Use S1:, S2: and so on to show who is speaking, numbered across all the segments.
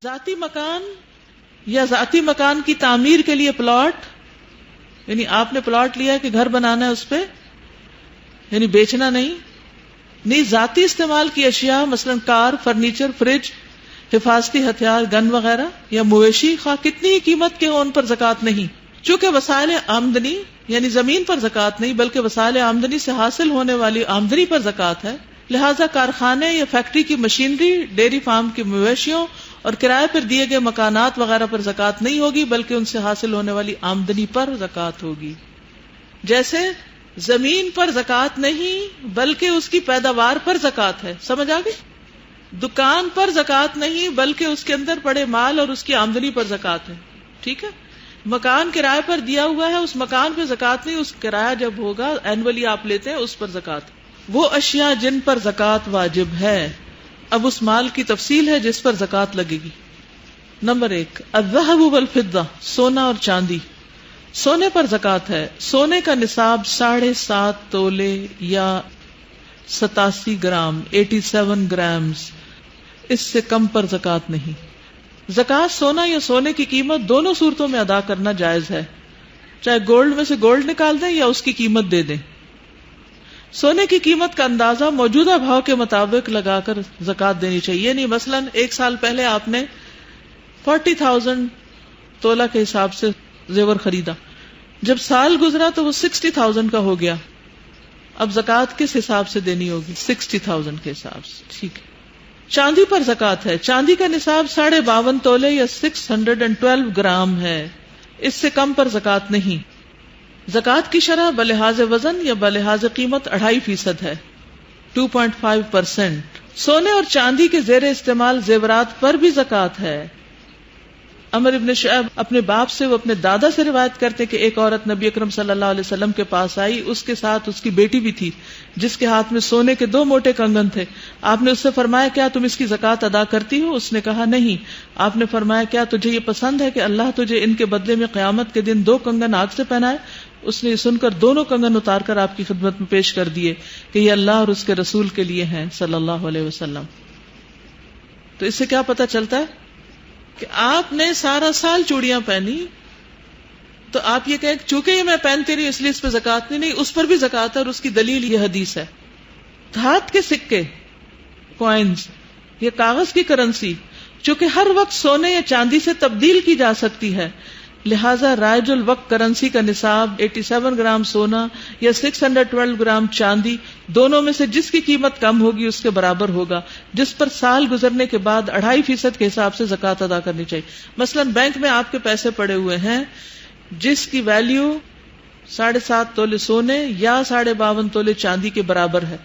S1: ذاتی مکان یا ذاتی مکان کی تعمیر کے لیے پلاٹ، یعنی آپ نے پلاٹ لیا کہ گھر بنانا ہے اس پہ، یعنی بیچنا نہیں ذاتی استعمال کی اشیاء مثلا کار، فرنیچر، فریج، حفاظتی ہتھیار، گن وغیرہ یا مویشی خواہ کتنی ہی قیمت کے ہوں ان پر زکوٰۃ نہیں، چونکہ وسائل آمدنی یعنی زمین پر زکوٰۃ نہیں بلکہ وسائل آمدنی سے حاصل ہونے والی آمدنی پر زکوٰۃ ہے، لہذا کارخانے یا فیکٹری کی مشینری، ڈیری فارم کی مویشیوں اور کرائے پر دیے گئے مکانات وغیرہ پر زکوٰۃ نہیں ہوگی بلکہ ان سے حاصل ہونے والی آمدنی پر زکوٰۃ ہوگی۔ جیسے زمین پر زکوٰۃ نہیں بلکہ اس کی پیداوار پر زکوٰۃ ہے، سمجھ آ گئی؟ دکان پر زکوٰۃ نہیں بلکہ اس کے اندر پڑے مال اور اس کی آمدنی پر زکوٰۃ ہے، ٹھیک ہے؟ مکان کرائے پر دیا ہوا ہے، اس مکان پہ زکوٰۃ نہیں، اس کرایہ جب ہوگا اینولی آپ لیتے ہیں اس پر زکوٰۃ۔ وہ اشیاء جن پر زکوٰۃ واجب ہے، اب اس مال کی تفصیل ہے جس پر زکوٰۃ لگے گی۔ نمبر 1، الذهب والفضہ، سونا اور چاندی۔ سونے پر زکوٰۃ ہے، سونے کا نصاب 7.5 تولے یا 87 گرام 87 گرامز، اس سے کم پر زکوٰۃ نہیں۔ زکوٰۃ سونا یا سونے کی قیمت دونوں صورتوں میں ادا کرنا جائز ہے، چاہے گولڈ میں سے گولڈ نکال دیں یا اس کی قیمت دے دیں۔ سونے کی قیمت کا اندازہ موجودہ بھاؤ کے مطابق لگا کر زکوٰۃ دینی چاہیے، یعنی مثلا 1 سال پہلے آپ نے 40,000 تولہ کے حساب سے زیور خریدا، جب سال گزرا تو وہ 60,000 کا ہو گیا، اب زکوٰۃ کس حساب سے دینی ہوگی؟ 60,000 کے حساب سے، ٹھیک ہے۔ چاندی پر زکوٰۃ ہے، چاندی کا نصاب 52.5 تولے یا 612 گرام ہے، اس سے کم پر زکوٰۃ نہیں۔ زکوٰۃ کی شرح بلحاظ وزن یا بلحاظ قیمت 2.5% ہے، 2.5%۔ سونے اور چاندی کے زیر استعمال زیورات پر بھی زکوٰۃ ہے۔ عمر ابن شعیب اپنے باپ سے، وہ اپنے دادا سے روایت کرتے کہ ایک عورت نبی اکرم صلی اللہ علیہ وسلم کے پاس آئی، اس کے ساتھ اس کی بیٹی بھی تھی جس کے ہاتھ میں سونے کے 2 موٹے کنگن تھے۔ آپ نے اس سے فرمایا کیا تم اس کی زکوٰۃ ادا کرتی ہو؟ اس نے کہا نہیں۔ آپ نے فرمایا کیا تجھے یہ پسند ہے کہ اللہ تجھے ان کے بدلے میں قیامت کے دن 2 کنگن آگ سے پہنائے؟ اس نے یہ سن کر دونوں کنگن اتار کر آپ کی خدمت میں پیش کر دیے کہ یہ اللہ اور اس کے رسول کے لیے ہیں صلی اللہ علیہ وسلم۔ تو اس سے کیا پتہ چلتا ہے کہ آپ نے سارا سال چوڑیاں پہنی، تو آپ یہ کہیں چونکہ یہ میں پہنتی رہی اس لیے اس پہ زکوٰۃ نہیں، اس پر بھی زکوٰۃ ہے، اور اس کی دلیل یہ حدیث ہے۔ دھات کے سکے، کوائنز، یہ کاغذ کی کرنسی چونکہ ہر وقت سونے یا چاندی سے تبدیل کی جا سکتی ہے، لہذا رائج الوقت کرنسی کا نصاب 87 گرام سونا یا 612 گرام چاندی، دونوں میں سے جس کی قیمت کم ہوگی اس کے برابر ہوگا، جس پر سال گزرنے کے بعد 2.5% کے حساب سے زکوٰۃ ادا کرنی چاہیے۔ مثلا بینک میں آپ کے پیسے پڑے ہوئے ہیں جس کی ویلیو 7.5 تولے سونے یا 52.5 تولے چاندی کے برابر ہے،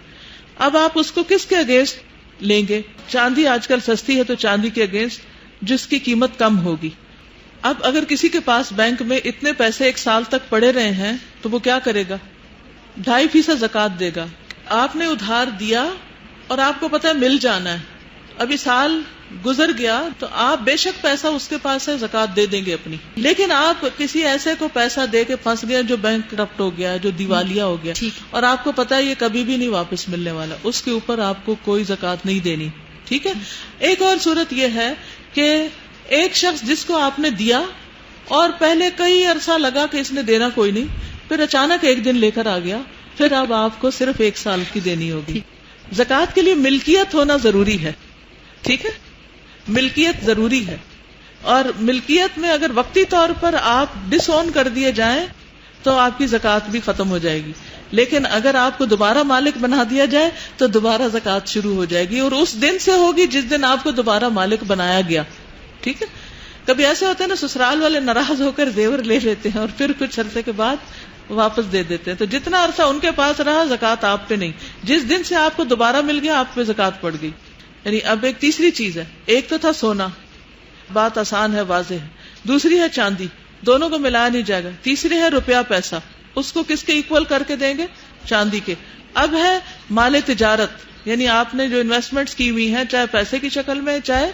S1: اب آپ اس کو کس کے اگینسٹ لیں گے؟ چاندی آج کل سستی ہے تو چاندی کے اگینسٹ جس کی قیمت کم ہوگی۔ اب اگر کسی کے پاس بینک میں اتنے پیسے 1 سال تک پڑے رہے ہیں تو وہ کیا کرے گا؟ 2.5% زکوٰۃ دے گا۔ آپ نے ادھار دیا اور آپ کو پتا ہے مل جانا ہے، ابھی سال گزر گیا تو آپ بے شک پیسہ اس کے پاس ہے زکوٰۃ دے دیں گے اپنی، لیکن آپ کسی ایسے کو پیسہ دے کے پھنس گئے جو بینک کرپٹ ہو گیا، جو دیوالیہ ہو گیا، اور آپ کو پتا ہے یہ کبھی بھی نہیں واپس ملنے والا، اس کے اوپر آپ کو کوئی زکوٰۃ نہیں دینی، ٹھیک ہے۔ ایک اور صورت یہ ہے کہ ایک شخص جس کو آپ نے دیا اور پہلے کئی عرصہ لگا کہ اس نے دینا کوئی نہیں، پھر اچانک ایک دن لے کر آ گیا، پھر اب آپ کو صرف 1 سال کی دینی ہوگی۔ زکوٰۃ کے لیے ملکیت ہونا ضروری ہے، ٹھیک ہے، ملکیت ضروری ہے، اور ملکیت میں اگر وقتی طور پر آپ ڈس اون کر دیے جائیں تو آپ کی زکوٰۃ بھی ختم ہو جائے گی، لیکن اگر آپ کو دوبارہ مالک بنا دیا جائے تو دوبارہ زکوٰۃ شروع ہو جائے گی، اور اس دن سے ہوگی جس دن آپ کو دوبارہ مالک بنایا گیا، ٹھیک ہے۔ کبھی ایسے ہوتے ہیں نا سسرال والے ناراض ہو کر زیور لے لیتے ہیں اور پھر کچھ عرصے کے بعد واپس دے دیتے ہیں، تو جتنا عرصہ ان کے پاس رہا زکوٰۃ آپ پہ نہیں، جس دن سے آپ کو دوبارہ مل گیا آپ پہ زکوٰۃ پڑ گئی۔ یعنی اب ایک تیسری چیز ہے، ایک تو تھا سونا، بات آسان ہے، واضح ہے، دوسری ہے چاندی، دونوں کو ملایا نہیں جائے گا، تیسری ہے روپیہ پیسہ، اس کو کس کے ایکول کر کے دیں گے؟ چاندی کے۔ اب ہے مال تجارت، یعنی آپ نے جو انویسٹمنٹس کی ہوئی ہیں، چاہے پیسے کی شکل میں چاہے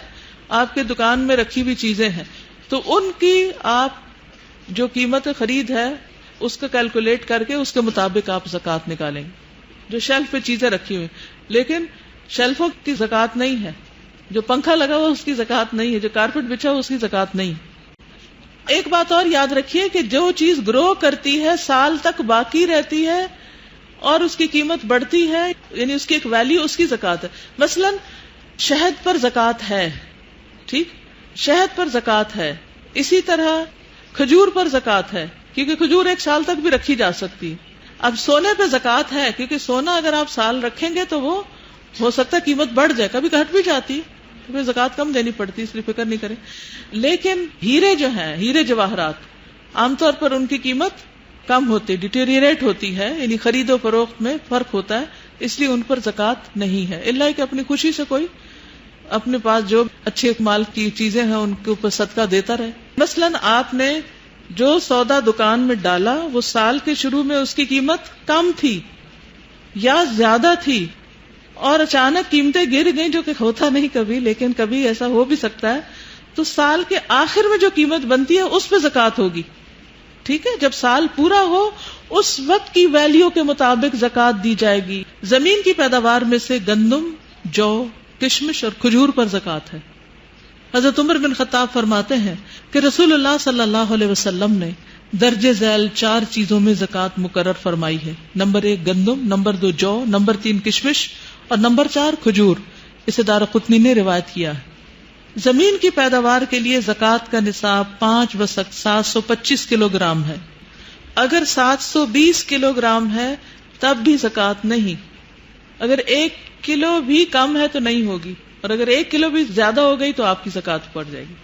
S1: آپ کے دکان میں رکھی ہوئی چیزیں ہیں، تو ان کی آپ جو قیمت خرید ہے اس کا کیلکولیٹ کر کے اس کے مطابق آپ زکوٰۃ نکالیں گے۔ جو شیلف پہ چیزیں رکھی ہوئی لیکن شیلفوں کی زکوٰۃ نہیں ہے، جو پنکھا لگا ہوا اس کی زکات نہیں ہے، جو کارپیٹ بچھا ہوا اس کی زکات نہیں۔ ایک بات اور یاد رکھیے کہ جو چیز گرو کرتی ہے، سال تک باقی رہتی ہے اور اس کی قیمت بڑھتی ہے، یعنی اس کی ایک ویلیو، اس کی زکات ہے۔ مثلا شہد پر زکات ہے، ٹھیک، شہد پر زکات ہے۔ اسی طرح کھجور پر زکات ہے، کیونکہ کھجور ایک سال تک بھی رکھی جا سکتی ہے۔ اب سونے پہ زکات ہے، کیونکہ سونا اگر آپ سال رکھیں گے تو وہ ہو سکتا ہے قیمت بڑھ جائے، کبھی گھٹ بھی جاتی ہے، تو پھر زکات کم دینی پڑتی، اس لیے فکر نہیں کریں۔ لیکن ہیرے جو ہیں، ہیرے جواہرات، عام طور پر ان کی قیمت کم ہوتی، ڈیٹیریٹ ہوتی ہے، یعنی خرید و فروخت میں فرق ہوتا ہے، اس لیے ان پر زکات نہیں ہے، الا کہ اپنی خوشی سے کوئی اپنے پاس جو اچھے مال کی چیزیں ہیں ان کے اوپر صدقہ دیتا رہے۔ مثلا آپ نے جو سودا دکان میں ڈالا وہ سال کے شروع میں اس کی قیمت کم تھی یا زیادہ تھی، اور اچانک قیمتیں گر گئیں، جو کہ ہوتا نہیں کبھی، لیکن کبھی ایسا ہو بھی سکتا ہے، تو سال کے آخر میں جو قیمت بنتی ہے اس پہ زکات ہوگی، ٹھیک ہے۔ جب سال پورا ہو اس وقت کی ویلیو کے مطابق زکات دی جائے گی۔ زمین کی پیداوار میں سے گندم، جو، کشمش اور کھجور پر زکات ہے۔ حضرت عمر بن خطاب فرماتے ہیں کہ رسول اللہ صلی اللہ علیہ وسلم نے درجے ذیل 4 چیزوں میں زکات مقرر فرمائی ہے۔ نمبر 1 گندم، نمبر 2 جو، نمبر 3 کشمش اور نمبر 4 کھجور۔ اسے دارقطنی نے روایت کیا ہے۔ زمین کی پیداوار کے لیے زکات کا نصاب 5 وسق 725 کلو گرام ہے۔ اگر 720 کلو گرام ہے تب بھی زکات نہیں، اگر 1 کلو بھی کم ہے تو نہیں ہوگی، اور اگر 1 کلو بھی زیادہ ہو گئی تو آپ کی زکات پڑ جائے گی۔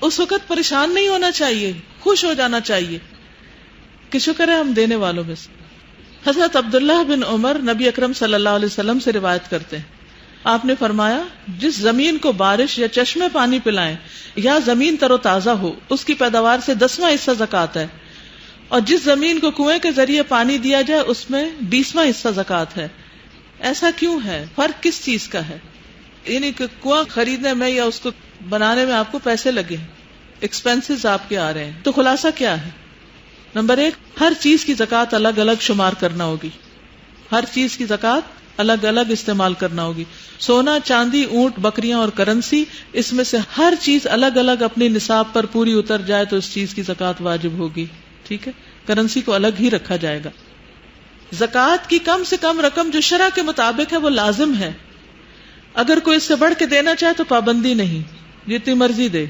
S1: اس وقت پریشان نہیں ہونا چاہیے، خوش ہو جانا چاہیے کہ شکر ہے ہم دینے والوں میں سے۔ حضرت عبداللہ بن عمر نبی اکرم صلی اللہ علیہ وسلم سے روایت کرتے ہیں، آپ نے فرمایا جس زمین کو بارش یا چشمے پانی پلائیں یا زمین تر و تازہ ہو اس کی پیداوار سے 10واں حصہ زکات ہے، اور جس زمین کو کنویں کے ذریعے پانی دیا جائے اس میں 20واں حصہ زکات ہے۔ ایسا کیوں ہے؟ فرق کس چیز کا ہے؟ یعنی کہ کنواں خریدنے میں یا اس کو بنانے میں آپ کو پیسے لگے، ایکسپینسز آپ کے آ رہے ہیں، تو خلاصہ کیا ہے؟ نمبر 1 ہر چیز کی زکات الگ الگ شمار کرنا ہوگی، ہر چیز کی زکات الگ الگ استعمال کرنا ہوگی۔ سونا، چاندی، اونٹ، بکریاں اور کرنسی، اس میں سے ہر چیز الگ الگ اپنے نصاب پر پوری اتر جائے تو اس چیز کی زکات واجب ہوگی، ٹھیک ہے۔ کرنسی کو الگ ہی رکھا جائے گا۔ زکات کی کم سے کم رقم جو شرع کے مطابق ہے وہ لازم ہے، اگر کوئی اس سے بڑھ کے دینا چاہے تو پابندی نہیں، جتنی مرضی دے۔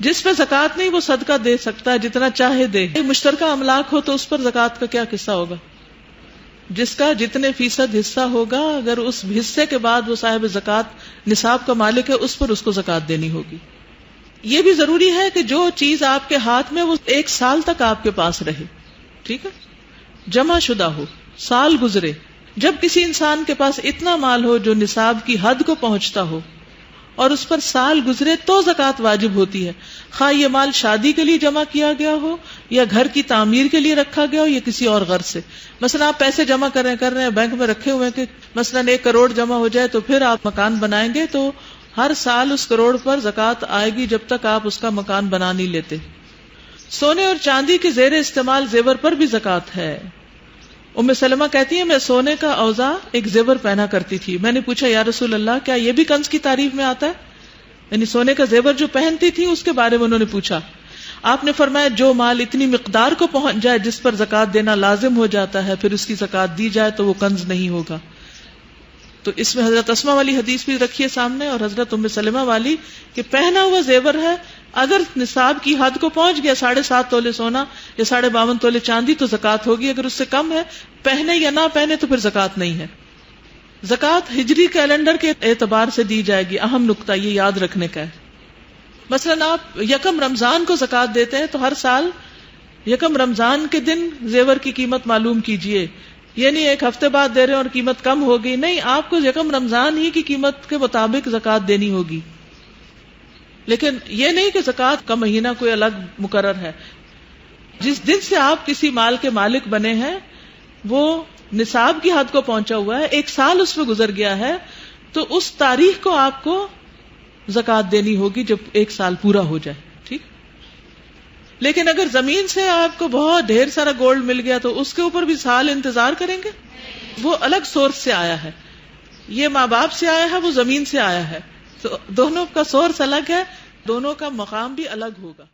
S1: جس پہ زکات نہیں وہ صدقہ دے سکتا ہے، جتنا چاہے دے۔ مشترکہ املاک ہو تو اس پر زکات کا کیا قصہ ہوگا؟ جس کا جتنے فیصد حصہ ہوگا، اگر اس حصے کے بعد وہ صاحب زکات نصاب کا مالک ہے اس پر اس کو زکات دینی ہوگی۔ یہ بھی ضروری ہے کہ جو چیز آپ کے ہاتھ میں وہ 1 سال تک آپ کے پاس رہے، ٹھیک ہے، جمع شدہ ہو، سال گزرے۔ جب کسی انسان کے پاس اتنا مال ہو جو نصاب کی حد کو پہنچتا ہو اور اس پر سال گزرے تو زکات واجب ہوتی ہے، خواہ یہ مال شادی کے لیے جمع کیا گیا ہو یا گھر کی تعمیر کے لیے رکھا گیا ہو یا کسی اور غرض سے۔ مثلا آپ پیسے جمع کر رہے ہیں بینک میں رکھے ہوئے کہ مثلا 1 کروڑ جمع ہو جائے تو پھر آپ مکان بنائیں گے، تو ہر سال اس کروڑ پر زکات آئے گی جب تک آپ اس کا مکان بنا نہیں لیتے۔ سونے اور چاندی کے زیر استعمال زیور پر بھی زکات ہے۔ ام سلمہ کہتی ہے میں سونے کا اوزا ایک زیور پہنا کرتی تھی، میں نے پوچھا یا رسول اللہ کیا یہ بھی کنز کی تعریف میں آتا ہے؟ یعنی سونے کا زیور جو پہنتی تھی اس کے بارے میں انہوں نے پوچھا۔ آپ نے فرمایا جو مال اتنی مقدار کو پہنچ جائے جس پر زکات دینا لازم ہو جاتا ہے پھر اس کی زکات دی جائے تو وہ کنز نہیں ہوگا۔ تو اس میں حضرت اسما والی حدیث بھی رکھیے سامنے اور حضرت ام سلمہ والی کہ پہنا ہوا زیور ہے، اگر نصاب کی حد کو پہنچ گیا 7.5 تولے سونا یا 52.5 تولے چاندی تو زکات ہوگی، اگر اس سے کم ہے پہنے یا نہ پہنے تو پھر زکات نہیں ہے۔ زکات ہجری کیلنڈر کے اعتبار سے دی جائے گی، اہم نقطہ یہ یاد رکھنے کا ہے۔ مثلا آپ 1 رمضان کو زکات دیتے ہیں تو ہر سال 1 رمضان کے دن زیور کی قیمت معلوم کیجئے، یہ نہیں 1 ہفتے بعد دے رہے ہیں اور قیمت کم ہو گئی، نہیں، آپ کو 1 رمضان ہی کی قیمت کے مطابق زکات دینی ہوگی۔ لیکن یہ نہیں کہ زکات کا مہینہ کوئی الگ مقرر ہے، جس دن سے آپ کسی مال کے مالک بنے ہیں وہ نصاب کی حد کو پہنچا ہوا ہے، 1 سال اس میں گزر گیا ہے تو اس تاریخ کو آپ کو زکات دینی ہوگی جب 1 سال پورا ہو جائے، ٹھیک۔ لیکن اگر زمین سے آپ کو بہت ڈھیر سارا گولڈ مل گیا تو اس کے اوپر بھی سال انتظار کریں گے، وہ الگ سورس سے آیا ہے۔ یہ ماں باپ سے آیا ہے، وہ زمین سے آیا ہے، تو دونوں کا سورس الگ ہے، دونوں کا مقام بھی الگ ہوگا.